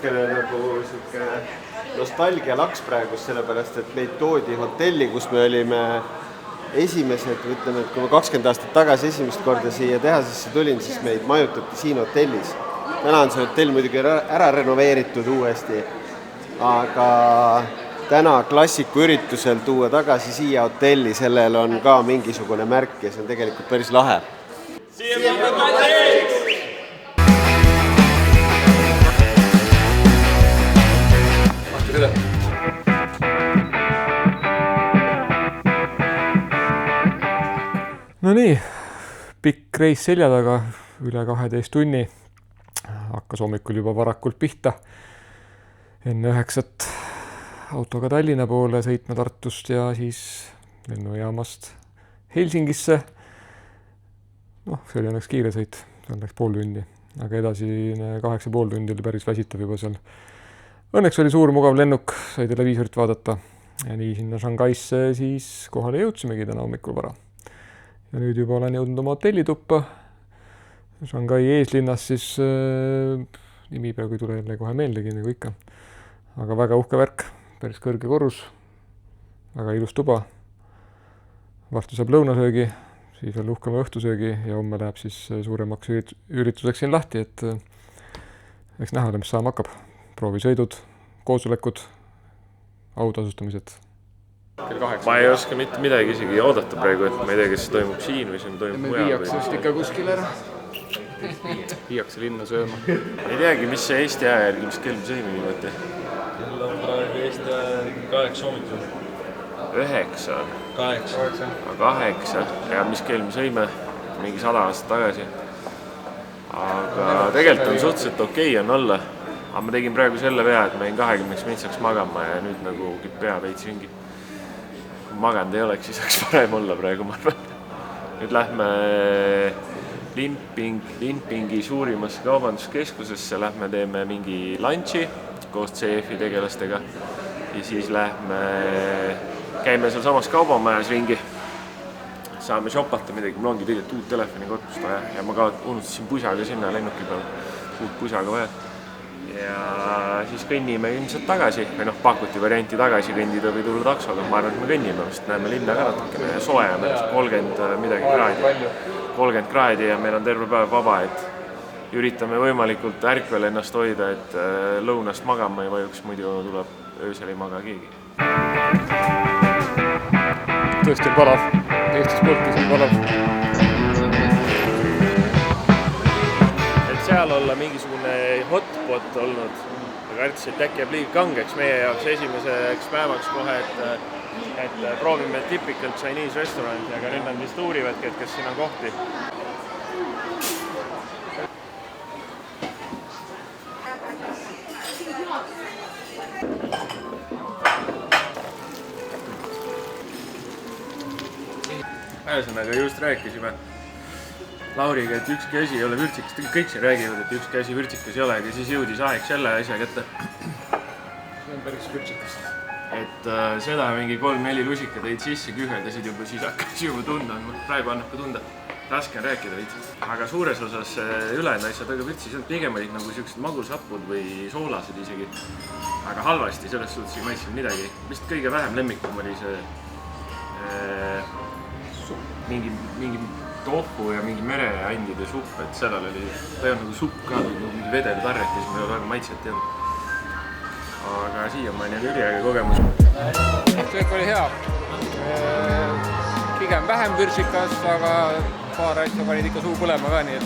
natukene nagu nostalgia laks praegu, sellepärast, et meid toodi hotelli, kus me olime esimesed, ütleme, et kui ma 20 aastat tagasi esimest korda siia tehasesse tulin, siis meid majutati siin hotellis. Täna on see hotell muidugi ära renoveeritud uuesti, aga täna klassiku üritusel tuua tagasi siia hotelli, sellel on ka mingisugune märk ja see on tegelikult päris lahe. No nii, pikk reis selja taga, üle 12 tunni. Hakkas hommikul juba varakult pihta. Enne 9 autoga Tallinna poole sõitma Tartust ja siis lennujaamast Helsingisse. See oli õnneks kiire sõit, see läks pool tundi, aga edasi 8,5 tundi oli päris väsitav juba seal. Õnneks oli suur mugav lennuk, sai televiisorit vaadata ja nii sinna Shanghaisse siis kohale jõudsimegi täna hommikul vara. Ja nüüd juba olen jõudnud oma hotellituppa. Shanghai eeslinnas siis nimi praegu ei tule jälle kohe meeldegi nagu ikka. Aga väga uhke värk, päris kõrge korrus, väga ilus tuba. Varsti saab lõunasöögi, siis veel uhkema õhtusöögi ja homme läheb siis suuremaks ürituseks siin lahti, et eks näha, mis saama hakkab. Proovisõidud, koosolekud, autasustamised. Ma ei oska mitte midagi isegi oodata praegu, et ma ei tea, kes toimub siin või siin toimub mujal. Viiakse just ikka kuskil ära. Viiakse linna sööma. Ei teagi, mis see Eesti aja järgi, mis kell me sõime niimoodi? Kell on praegu Eesti aja 8 hommikul. 9? 8. 8. Ja mis kell me sõime? Mingi 100 aastat tagasi. Aga tegelikult on suhteliselt okei on olla. Aga ma tegin praegu selle vea, et ma jäin 20 mintsaks magama ja nüüd nagu kip pea veits ringi. Maganud ei oleks, siis oleks parem olla praegu, ma arvan. Nüüd lähme Linpingi suurimasse kaubanduskeskusesse, lähme teeme mingi lunchi koos CF-i tegelastega ja siis käime seal samas kaubamajas ringi. Saame shopata midagi, mul ongi tegelikult uut telefoni korpust vaja ja ma ka unustasin pusaga sinna lennuki peal, uut pusaga vaja. Ja siis kõnnime ilmselt tagasi, või pakuti varianti tagasi kõndida või tulla taksoga. Ma arvan, et me kõnnime, sest näeme linna ka natukene ja soe on 30 kraadi ja meil on terve päev vaba, et üritame võimalikult ärkvel ennast hoida, et lõunast magama ei vajuks, muidu tuleb öösel ei maga keegi. Tõesti on palav, Eesti sportis on palav. Seal olla mingisugune hotpot olnud, aga artis, et äkki jääb liiga kangeks meie jaoks esimeseks päevaks kohe, et proovime typical Chinese restaurant, aga nüüd nad vist uurivadki, et kas siin on kohti. Ühesõnaga just rääkisime Lauriga, et ükski asi ei ole vürtsikas, kõik siin räägivad, et ükski asi vürtsikas ei ole, aga siis jõudis aeg selle asja kätte. See on päris vürtsikas. Et seda mingi 3-4 lusika teid sisse kühveldasid juba, siis hakkas juba tunda, praegu annab ka tunda. Raske on rääkida veits. Aga suures osas ülejäänud asjad väga vürtsis, pigem olid nagu sellised magusapud või soolased isegi. Aga halvasti, selles suhtes ei maitsenud midagi. Vist kõige vähem lemmikum oli see mingi tofu ja mingi mereandide supp, et sellel oli, ta ei olnud nagu supp ka, mingi vedel tarretis, ma ei ole väga maitset teadnud. Aga siiamaani oli üliäge kogemus. Söök oli hea. Pigem vähem vürtsikas, aga paar asja panid ikka suu põlema ka, nii et...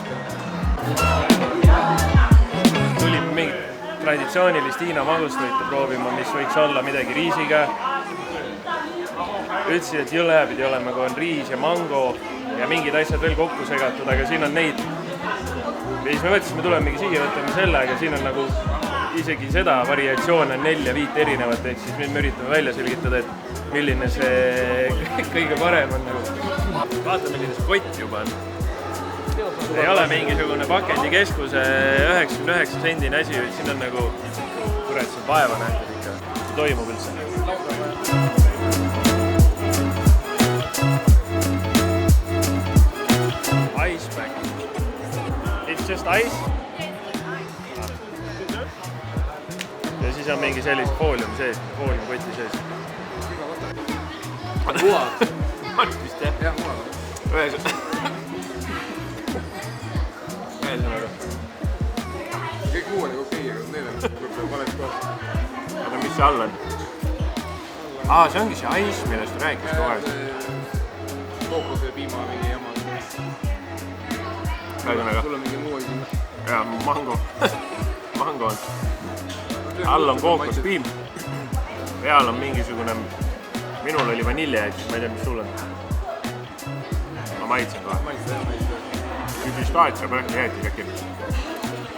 Tulime mingit traditsioonilist Hiina magustoitu proovima, mis võiks olla midagi riisiga. Ütlesin, et jõle pidi olema, kui on riis ja mango ja mingid asjad veel kokku segatud, aga siin on neid. Ja siis me mõtlesime, tulemegi siia, võtame selle, aga siin on nagu isegi seda variatsioon on 4 ja 5 erinevat, ehk siis nüüd me üritame välja selgitada, et milline see kõige parem on. Vaata, milline see kott juba on. Ei ole mingisugune pakendikeskuse 99 sendine asi, siin on nagu, kurat, see on vaeva nähtud ikka. See toimub üldse. Ice pack. It's just ice? siis on mingi sellise foolium sees, fooliumkoti sees. Muavad. On vist jah? Jah, muavad. Ühesõnaga. Kõik muu oli okei, aga need on võib-olla valed kohad. Aga mis see all on? See ongi see ice, millest ta rääkis kogu aeg. Kookose ja piima mingi jama. Sul on mingi muu asi. Jaa, mango. Mango on. All on kookospiim. Peal on mingisugune, minul oli vaniljeid, ma ei tea, mis sul on. Ma maitsen kohe. Pistaatia põhjal jäeti käkki.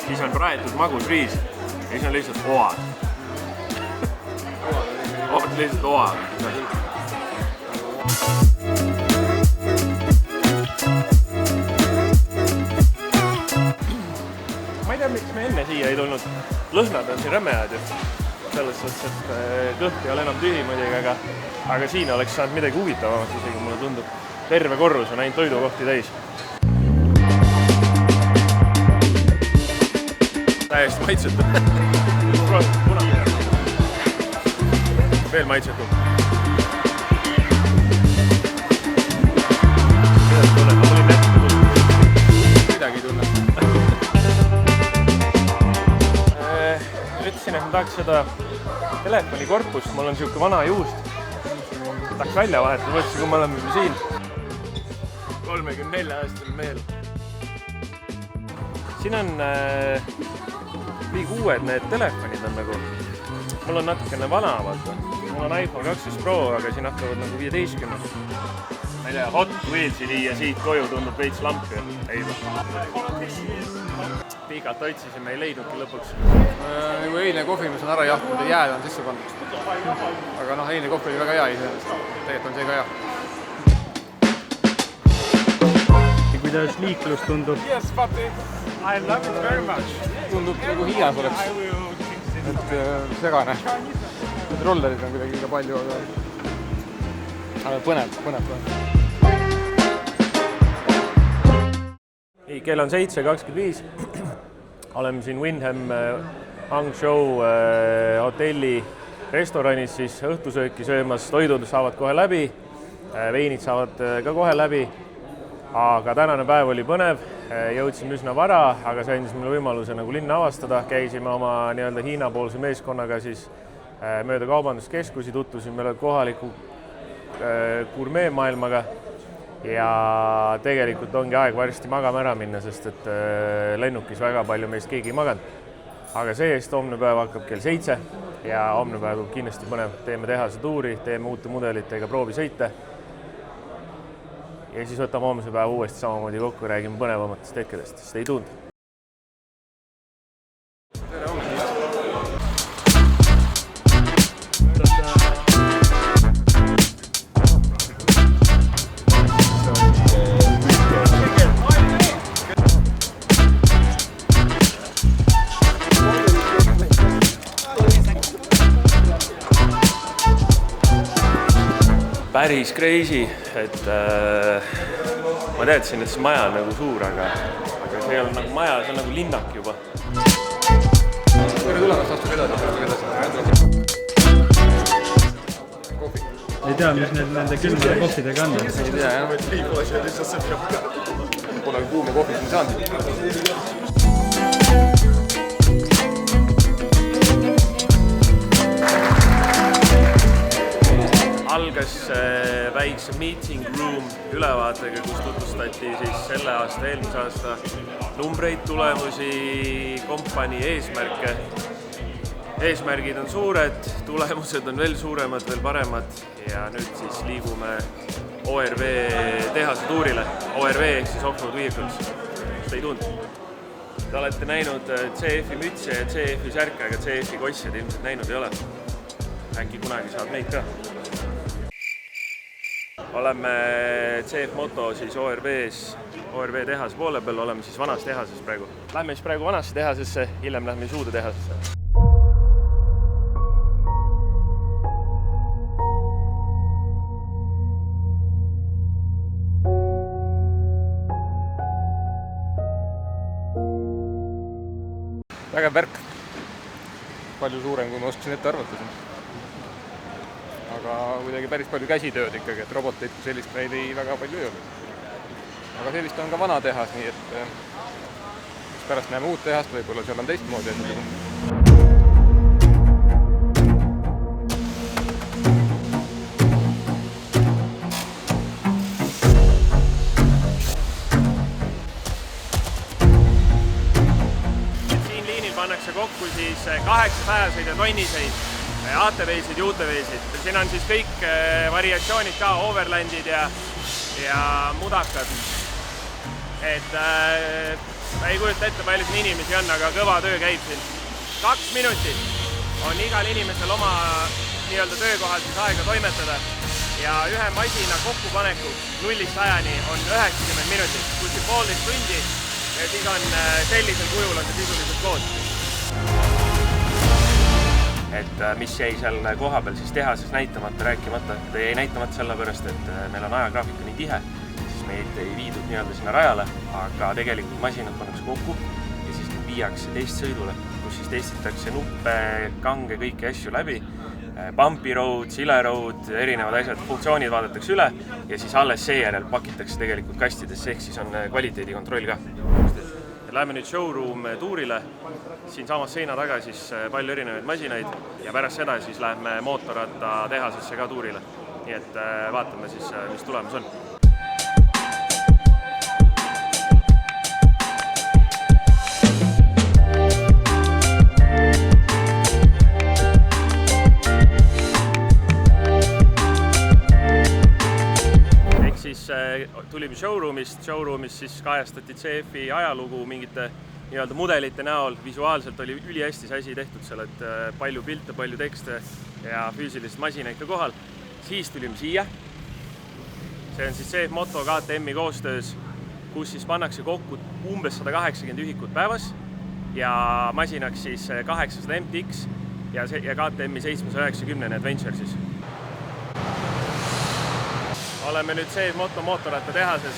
Siis on praetud magus riis ja siis on lihtsalt oad. Lihtsalt oad. Ma ei tea, miks me enne siia ei tulnud. Lõhnad on siin rämmead ju. Selles suhtes, et kõht ei ole enam tühi muidugi, aga siin oleks saanud midagi huvitavamat, isegi mulle tundub. Terve korrus on ainult toidukohti täis. Täiesti maitsetu. Veel maitsetu. Kuidas tunned? Ma olin ette tulnud. Midagi ei tunne. Ütlesin, et ma tahaks seda telefonikorpust, mul on siuke vana juust. Tahaks välja vahetada, mõtlesin, kui me oleme juba siin. 34-aastane mehel. Siin on liiga uued need telefonid on nagu. Mul on natukene vana, vaata. Mul on iPhone 12 Pro, aga siin hakkavad nagu 15. Ma ei tea, Hot Wheelsi viia siit koju tundub veits lampi. Ei või. Pikalt otsisime, ei leidnudki lõpuks. Nagu eilne kohvi, mis on ära jahtunud ja jääd on sisse pandud. Aga noh, eilne kohvi oli väga hea iseenesest. Tegelikult on see ka hea. Kuidas liiklus tundub? Yes, papi. I love it very much. Tundub nagu Hiinas oleks. Et segane. Need rollerid on kuidagi liiga palju, aga põnev. Kell on 7:25. Oleme siin Wyndham Hangzhou hotelli restoranis siis õhtusööki söömas. Toidud saavad kohe läbi, veinid saavad ka kohe läbi. Aga tänane päev oli põnev, jõudsime üsna vara, aga see andis mulle võimaluse nagu linna avastada. Käisime oma nii-öelda Hiina-poolse meeskonnaga siis mööda kaubanduskeskusi, tutvusime kohaliku gurmeemaailmaga ja tegelikult ongi aeg varsti magama ära minna, sest et lennukis väga palju meist keegi ei maganud. Aga see-eest homne päev hakkab kell 7 ja homne päev tuleb kindlasti põnev. Teeme tehase tuuri, teeme uute mudelitega proovisõite. Ja siis võtame homse päeva uuesti samamoodi kokku ja räägime põnevamatest hetkedest. Stay tuned! Päris crazy, et ma teadsin, et see maja on nagu suur, aga see ei ole nagu maja, see on nagu linnak juba. Tere tulemast, astuge edasi. Ei tea, mis nende külmade kohvidega on? Ei tea, jah. Pole kuuma kohvi siin saanud. Algas väikse meeting room ülevaatega, kus tutvustati siis selle aasta, eelmise aasta numbreid, tulemusi, kompanii eesmärke. Eesmärgid on suured, tulemused on veel suuremad, veel paremad ja nüüd siis liigume ORV tehase tuurile. ORV ehk siis Offroad Vehicles. Stay tuned. Te olete näinud CF-i mütse ja CF-i särke, aga CF-i kossed ilmselt näinud ei ole. Äkki kunagi saad meid ka. Oleme CF Moto siis ORV tehase poole peal, oleme siis vanas tehases praegu. Lähme siis praegu vanasse tehasesse, hiljem lähme siis uude tehasesse. Vägev värk. palju suurem, kui ma oskasin ette arvatasin. Aga kuidagi päris palju käsitööd ikkagi, et roboteid kui sellist meil ei väga palju ei ole. Aga sellist on ka vana tehas, nii et pärast näeme uut tehast, võib-olla seal on teistmoodi asjad. Siin liinil pannakse kokku siis 800-seid ja tonniseid ATV-sid ja UTV-sid. Siin on siis kõik variatsioonid ka, overlandid ja mudakad. Et ei kujuta ette, palju siin inimesi on, aga kõva töö käib siin. 2 minutit on igal inimesel oma nii-öelda töökohal siis aega toimetada ja ühe masina kokkupaneku 0-100-ni on 90 minutit, kuskil 1,5 tundi ja siis on sellisel kujul on see sisuliselt koos. Et mis jäi seal koha peal siis tehases näitamata, rääkimata, ta jäi näitamata sellepärast, et meil on ajagraafika nii tihe, siis meid ei viidud nii-öelda sinna rajale, aga tegelikult masinad pannakse kokku ja siis viiakse testsõidule, kus siis testitakse nuppe, kange, kõiki asju läbi, bumpy road, sile road, erinevad asjad, funktsioonid vaadatakse üle ja siis alles seejärel pakitakse tegelikult kastidesse, ehk siis on kvaliteedikontroll ka. Läheme nüüd showroom tuurile, siin samas seina taga siis palju erinevaid masinaid ja pärast seda siis läheme mootorratta tehasesse ka tuurile. Nii et vaatame siis, mis tulemus on. Tulime showroomis siis kajastati CF-i ajalugu mingite nii-öelda mudelite näol, visuaalselt oli ülihästi see asi tehtud seal, et palju pilte, palju tekste ja füüsilist masinaid ka kohal. Siis tulime siia, see on siis CF Moto KTM-i koostöös, kus siis pannakse kokku umbes 180 ühikut päevas ja masinaks siis 800 MTX ja KTM-i 790 Adventure siis. Oleme nüüd CF Moto mootorratta tehases,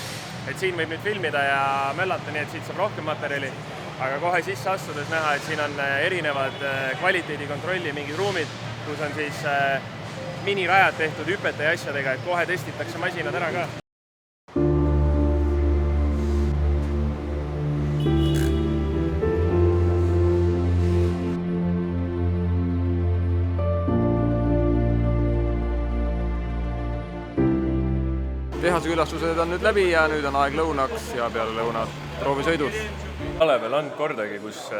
et siin võib nüüd filmida ja möllata, nii et siit saab rohkem materjali, aga kohe sisse astudes näha, et siin on erinevad kvaliteedikontrolli mingid ruumid, kus on siis minirajad tehtud hüpete ja asjadega, et kohe testitakse masinad ära ka. Tehase külastused on nüüd läbi ja nüüd on aeg lõunaks ja peale lõunat proovisõidud. Kalevel on kordagi, kus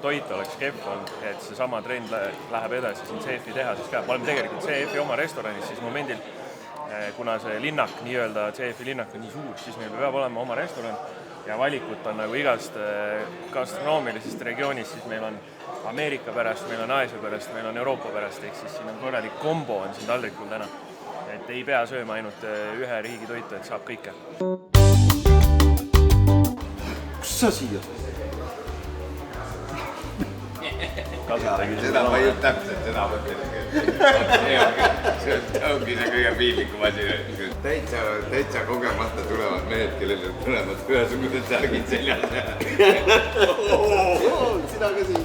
toit oleks kehv olnud, et seesama trend läheb edasi siin CF-i tehases ka. Ma olen tegelikult CF-i oma restoranis siis momendil, kuna see linnak, nii-öelda CF-i linnak on nii suur, siis meil peab olema oma restoran ja valikut on nagu igast gastronoomilisest regioonist, siis meil on Ameerika pärast, meil on Aasia pärast, meil on Euroopa pärast, ehk siis siin on korralik kombo on siin taldrikul täna. Et ei pea sööma ainult ühe riigi toitu, et saab kõike. Kus sa siia? Seda ma just täpselt, seda mõtlen. See ongi see kõige piinlikum asi. Täitsa kogemata tulevad mehed, kellel tulevad ühesugused särgid seljas. Sina ka siin.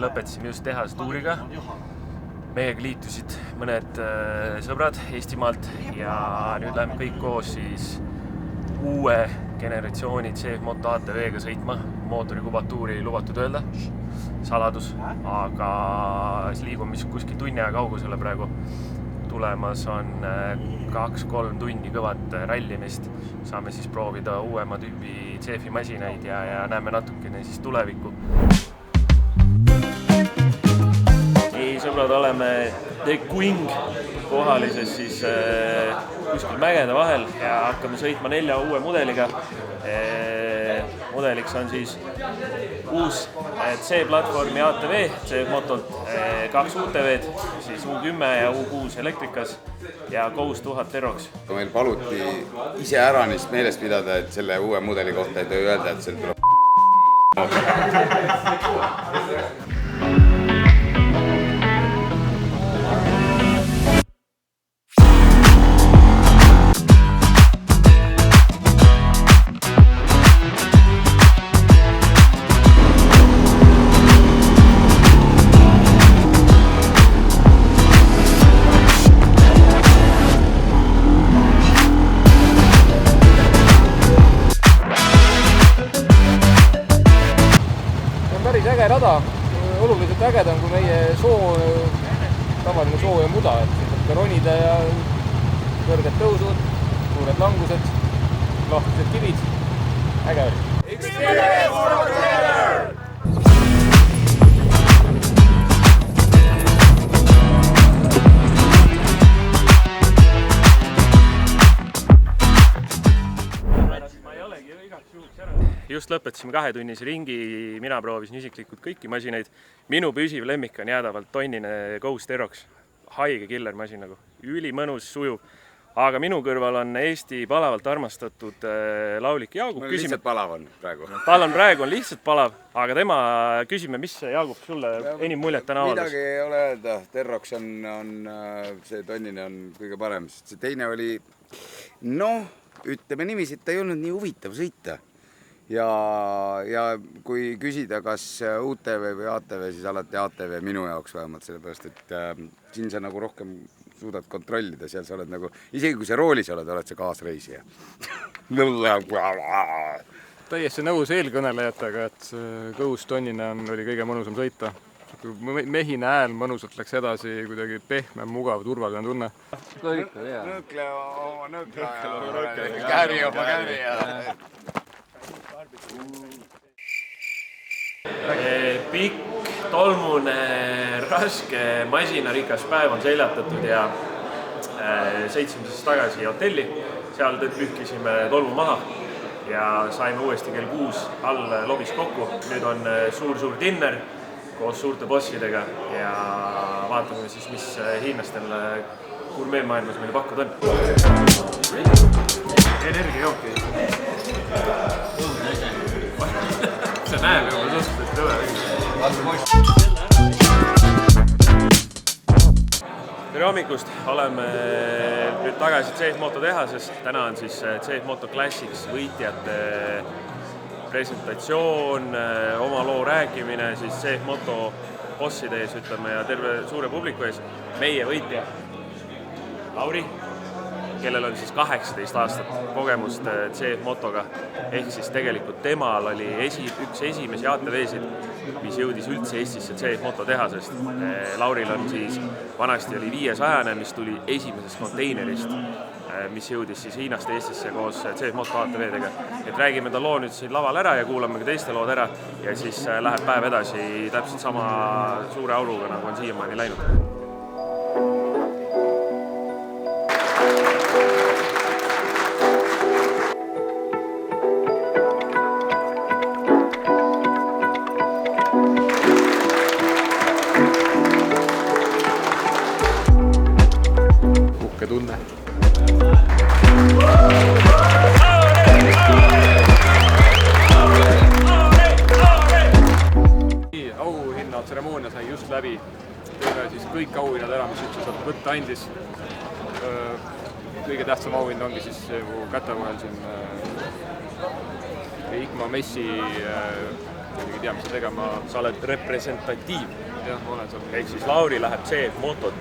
Lõpetasime just tehas tuuriga. Meiega liitusid mõned sõbrad Eestimaalt ja nüüd läheme kõik koos siis uue generatsiooni CF Moto ATV-ga sõitma. Mootori kubatuuri ei lubatud öelda, saladus, aga liigume kuskil tunni aja kaugusele praegu. Tulemas on 2-3 tunni kõvat rallimist. Saame siis proovida uuema tüübi CF-i masinaid ja näeme natukene siis tulevikku. Sõbrad, oleme The Queen kohalises siis kuskil mägede vahel ja hakkame sõitma 4 uue mudeliga. Mudeliks on siis uus C-platvormi ATV, CF Motolt 2 UTV-d, siis U10 ja U6 elektrikas ja Ghost 1000 Terox. Meil paluti ise äranist meeles pidada, et selle uue mudeli kohta ei tohi öelda, et see tuleb rada oluliselt ägedam kui meie tavaline soo ja muda, et siin ronida ja kõrged tõusud, suured langused, lahtised kivid, äge oli. Just lõpetasime 2-tunnise ringi, mina proovisin isiklikult kõiki masinaid. Minu püsiv lemmik on jäädavalt tonnine Ghost Aerox. Haige killer masin nagu, ülimõnus, sujuv. Aga minu kõrval on Eesti palavalt armastatud laulik Jaagup. Mul lihtsalt palav on praegu. Tal on praegu lihtsalt palav, aga tema küsime, mis Jaagup sulle enim muljet täna avaldas? Midagi ei ole öelda, Aerox on see tonnine on kõige parem. See teine oli, ütleme niiviisi, et ta ei olnud nii huvitav sõita. Ja kui küsida, kas UTV või ATV, siis alati ATV minu jaoks vähemalt, sellepärast, et siin sa nagu rohkem suudad kontrollida, seal sa oled nagu, isegi kui sa roolis oled sa kaasreisija. Täiesti nõus eelkõnelejatega, et Ghost tonnine oli kõige mõnusam sõita. Mehine hääl mõnusalt läks edasi, kuidagi pehme, mugav, turvaline tunne. Käri oma käri ja... Pikk, tolmune, raske, masinarikas päev on seljatatud ja sõitsime siis tagasi hotelli. Seal pühkisime tolmu maha ja saime uuesti kell 6 all lobis kokku. Nüüd on suur dinner koos suurte bossidega ja vaatame siis, mis hiinlastel gurmeemaailmas meile pakkuda on. Energiajooki. See näeb juba suhteliselt tõve. Tere hommikust! Oleme nüüd tagasi CF Moto tehasest. Täna on siis CF Moto Classics võitjate presentatsioon, oma loo rääkimine, siis CF Moto bosside ees, ütleme, ja terve suure publiku ees. Meie võitja Lauri, kellel on siis 18 aastat kogemust CF Motoga, ehk siis tegelikult temal oli üks esimesi ATV-sid, mis jõudis üldse Eestisse CF Moto tehasest. Lauril on siis, vanasti oli 500-ne, mis tuli esimesest konteinerist, mis jõudis siis Hiinast Eestisse koos CF Moto ATV-dega. Et räägime ta loo nüüd siin laval ära ja kuulame ka teiste lood ära ja siis läheb päev edasi täpselt sama suure auruga, nagu on siiamaani läinud. Tunne. Auhinnatseremoonia sai just läbi. Teeme siis kõik auhinnad ära, mis üldse saab võtta andis. Kõige tähtsam auhind ongi siis käte vahel siin Ikma Messi, ei tea, mis sa tegema. Sa oled representatiiv. Jah, olen seal. Ehk siis Lauri läheb CF Motot.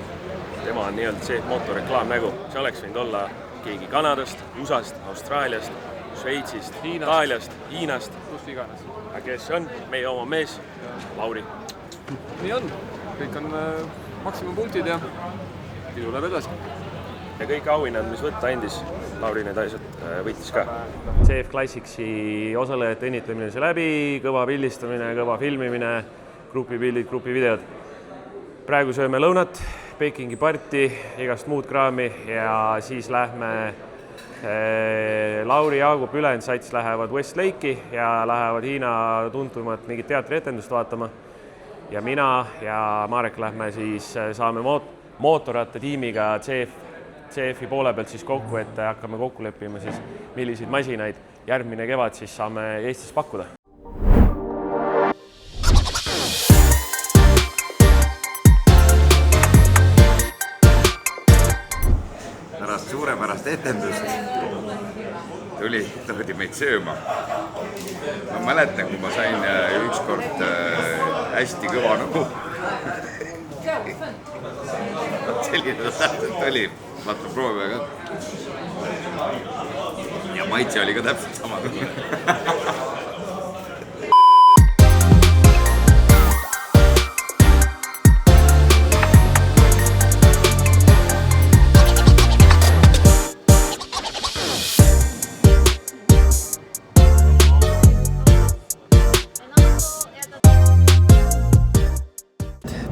Tema on nii-öelda CF Moto reklaamnägu. See oleks võinud olla keegi Kanadast, USAst, Austraaliast, Šveitsist, Itaaliast, Hiinast. Kus iganes. Aga kes on? Meie oma mees, Lauri. Nii on. Kõik on maksimumpunktid ja pidu läheb edasi. Ja kõik auhinnad, mis võtta andis, Lauri need asjad võitis ka. CF Classicsi osalejate õnnitlemine see läbi, kõva pildistamine, kõva filmimine, grupipildid, grupivideod. Praegu sööme lõunat, Pekingi parti, igast muud kraami ja siis lähme Lauri, Jaagup, ülejäänud sats lähevad Westlake'i ja lähevad Hiina tuntumat mingit teatrietendust vaatama. Ja mina ja Marek lähme siis saame mootorratta tiimiga CF-i poole pealt siis kokku, et hakkame kokku leppima siis, milliseid masinaid järgmine kevad siis saame Eestis pakkuda. Suurepärast etendust toodi meid sööma. Ma mäletan, kui ma sain ükskord hästi kõva nuhu. Selline täpselt oli. Vaata, proovime ka. Ja maitse oli ka täpselt sama.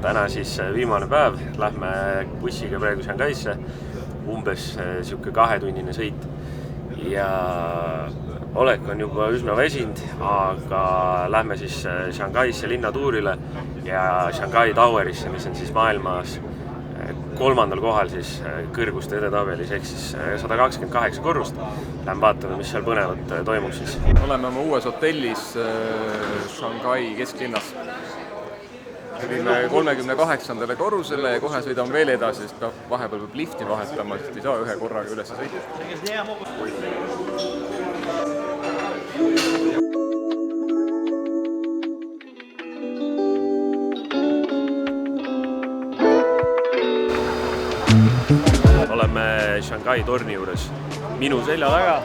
täna siis viimane päev, lähme bussiga praegu Shanghaisse, umbes sihuke 2-tunnine sõit ja Olek on juba üsna väsinud, aga lähme siis Shanghaisse linnatuurile ja Shanghai Towerisse, mis on siis maailmas 3. kohal siis kõrguste edetabelis, ehk siis 128 korrust. Lähme vaatame, mis seal põnevat toimub siis. Oleme oma uues hotellis Shanghai kesklinnas. Tulime 38. korrusele ja kohe sõidame veel edasi, sest vahepeal peab lifti vahetama, sest ei saa ühe korraga üles sõita. Oleme Shanghai torni juures. Minu selja taga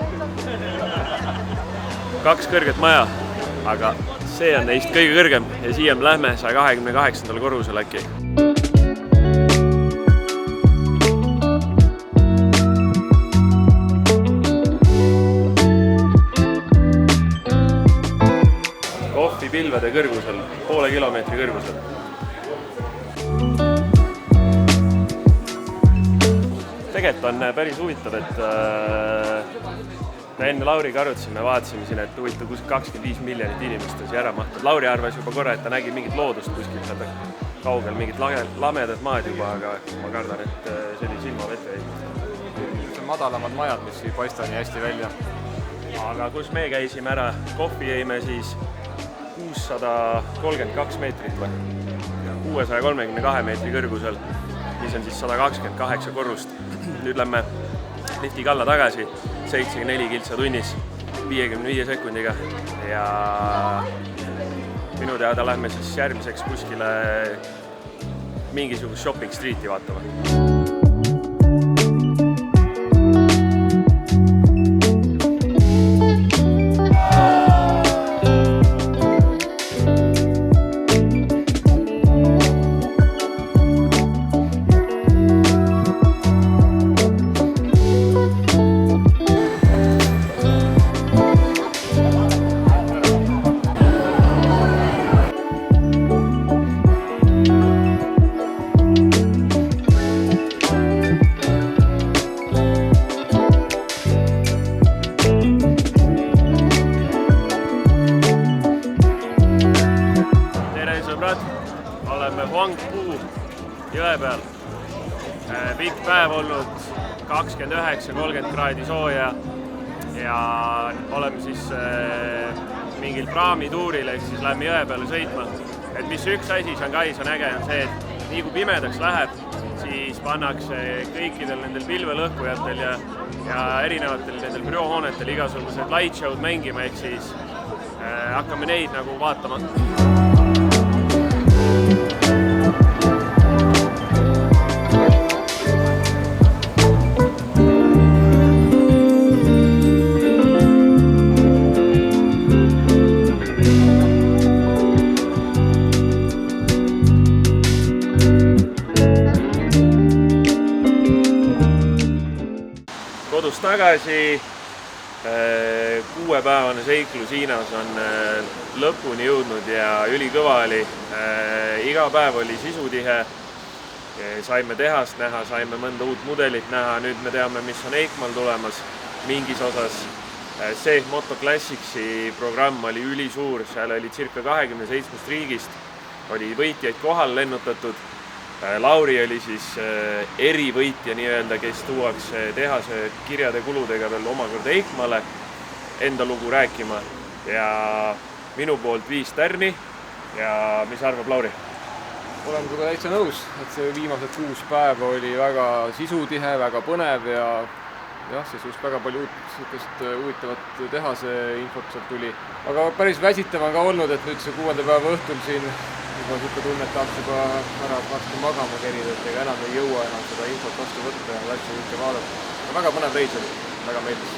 2 kõrget maja, aga see on neist kõige kõrgem ja siia me lähme 128. korrusel äkki. Kohvipilvede kõrgusel, poole kilomeetri kõrgusel. Tegelikult on päris huvitav, et me enne Lauriga arutasime, vaatasime siin, et huvitav, kus 25 miljonit inimest on siia ära mahtud. Lauri arvas juba korra, et ta nägi mingit loodust kuskil seal kaugel, mingit lamedat maad juba, aga ma kardan, et see oli silma vette jäi. See on madalamad majad, mis ei paista nii hästi välja. Aga kus me käisime ära, kohvi jäime siis 632 meetrit või 632 meetri kõrgusel, mis on siis 128 korrust. Nüüd lähme liftiga alla tagasi, 74 kiltsa tunnis, 55 sekundiga ja minu teada lähme siis järgmiseks kuskile mingisugust shopping streeti vaatama. Oleme Huangpu jõe peal. Pikk päev olnud, 29-30 kraadi sooja ja oleme siis mingil praamituuril, ehk siis lähme jõe peale sõitma. Et mis üks asi Shanghais on äge, on see, et nii kui pimedaks läheb, siis pannakse kõikidel nendel pilvelõhkujatel ja erinevatel nendel büroohoonetel igasugused lightshow'd mängima, ehk siis hakkame neid nagu vaatama. Kodus tagasi, 6-päevane seiklus Hiinas on lõpuni jõudnud ja ülikõva oli. Iga päev oli sisutihe, saime tehast näha, saime mõnda uut mudelit näha, nüüd me teame, mis on EICMAl tulemas mingis osas. See Moto Classicsi programm oli ülisuur, seal oli circa 27 riigist, oli võitjaid kohal lennutatud. Lauri oli siis erivõitja nii-öelda, kes tuuakse tehase kirjade kuludega veel omakorda EICMAle enda lugu rääkima ja minu poolt 5 tärni ja mis arvab Lauri? Olen sinuga täitsa nõus, et see viimased 6 päeva oli väga sisutihe, väga põnev ja siis just väga palju huvitavat tehase infot sealt tuli. Aga päris väsitav on ka olnud, et nüüd see 6. päeva õhtul siin juba niisugune tunne, et tahaks juba ära varsti magama kerida, et ega enam ei jõua enam seda infot vastu võtta ja asju kõike vaadata. Aga väga põnev reis oli, väga meeldis.